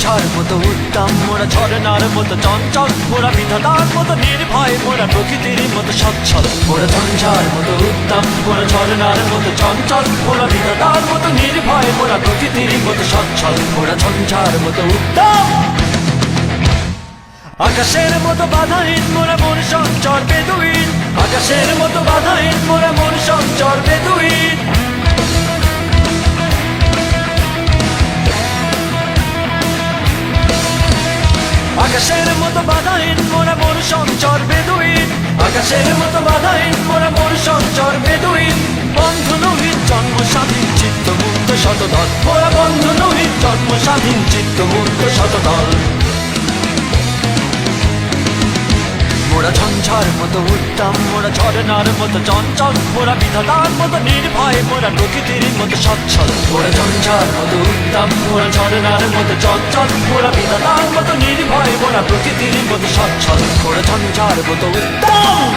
ঝঞ্ঝার মতো উত্তম, মোরা ঝরনার মতো চঞ্চল, মোরা বিধাতার মতো নির্ভয়, মোরা প্রকৃতির মতো সচ্ছল। মোরা ঝঞ্ঝার মতো উত্তম, মোরা ঝরনার মতো চঞ্চল, মোরা বিধাতার মতো নির্ভয়, মোরা প্রকৃতির মতো সচ্ছল। মোরা ঝঞ্ঝার মতো উত্তম, আকাশের মতো বাধাহীন, মোরা মন সঞ্চর বেদুইন। আকাশের মতো বাধাহীন, মোরা মন সঞ্চর বেদুইন। আকাশের মতো বাধাহীন, মোরা মন সঞ্চর বেদুইন। আকাশের মতো বাধাহীন, মোরা মন সঞ্চর বেদুইন। বন্ধু নহিত জন্ম স্বাধীন, চিত্ত মুক্ত শতদল। মোরা বন্ধু নহিত জন্ম স্বাধীন, চিত্ত মুক্ত শতদল। মোরা ঝঞ্ঝার মতো উত্তম, মোরা ঝরনার মতো চঞ্চল, মোরা বিধাতার মতো নির্ভয়, মোরা প্রকৃতির মতো সচ্ছল। মোরা ঝঞ্ঝার মতো উত্তম, মোরা ঝরনার মতো চঞ্চল, মোরা বিধাতার মতো নির্ভয়, মোরা প্রকৃতির মতো সচ্ছল। মোরা ঝঞ্ঝার মতো উত্তম।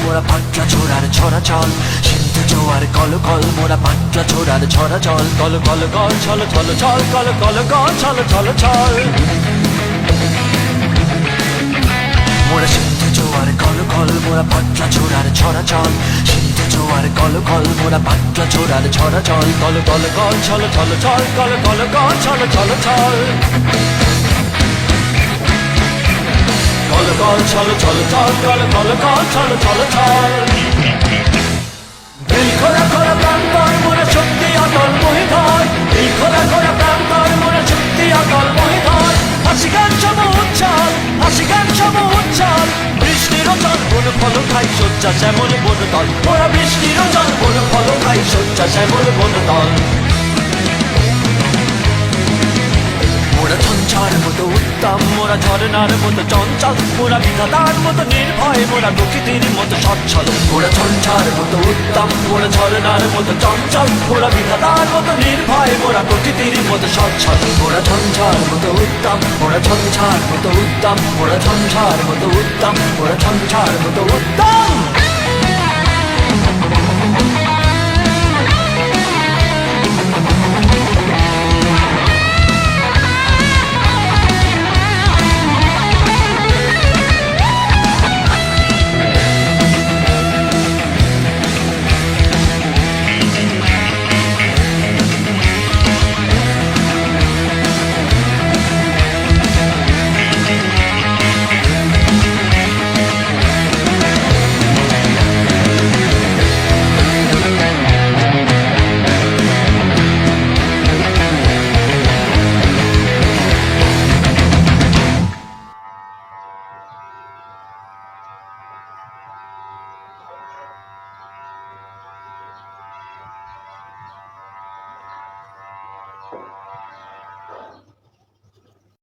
মোরা পাটলা ছোড়ার ছড়া চল, সিন্ধু জোয়ার কল কল, মোরা পাটলা ছোড়ার ছড়া চল। কল কল কল ছল ছল ছল, কল কল কল ছল ছল ছল। মোরা সিন্ধু জোয়ার কল কল, মোরা পাটলা ছোড়ার ছড়া চল। সিন্ধু জোয়ার কল কল, মোরা পাটলা ছোড়ার ছড়া চল। কল কল কল ছল ছল ছল, কল কল কল ছল ছল ছল। কল কল ছল ছল ছল, কল কল কল ছল ছল ছল। দিল খোলা খোলা প্রান্তর, মোরা শক্তি অটল মহিধর। দিল খোলা খোলা প্রান্তর, মোরা শক্তি অটল মহিধর। হাসি গান সম উচ্ছল, হাসি গান সম উচ্ছল। বৃষ্টির জল বন ফল খাই, শয্যা শ্যামল বন তল। মোরা বৃষ্টির জল বন ফল খাই, শয্যা শ্যামল বন তল। মোরা ঝঞ্ঝার মতো উত্তম, মোরা ঝরনার মতো চঞ্চল, মোরা বিধাতার মতো নির্ভয়, মোরা প্রকৃতির মতো সচ্ছল। মোরা ঝঞ্ঝার মতো উত্তম, মোরা ঝরনার মতো চঞ্চল, মোরা বিধাতার মতো নির্ভয়, মোরা প্রকৃতির মতো সচ্ছল। মোরা ঝঞ্ঝার মতো উত্তম, মোরা ঝঞ্ঝার মতো উত্তম, মোরা ঝঞ্ঝার মতো উত্তম, মোরা ঝঞ্ঝার মতো উত্তম।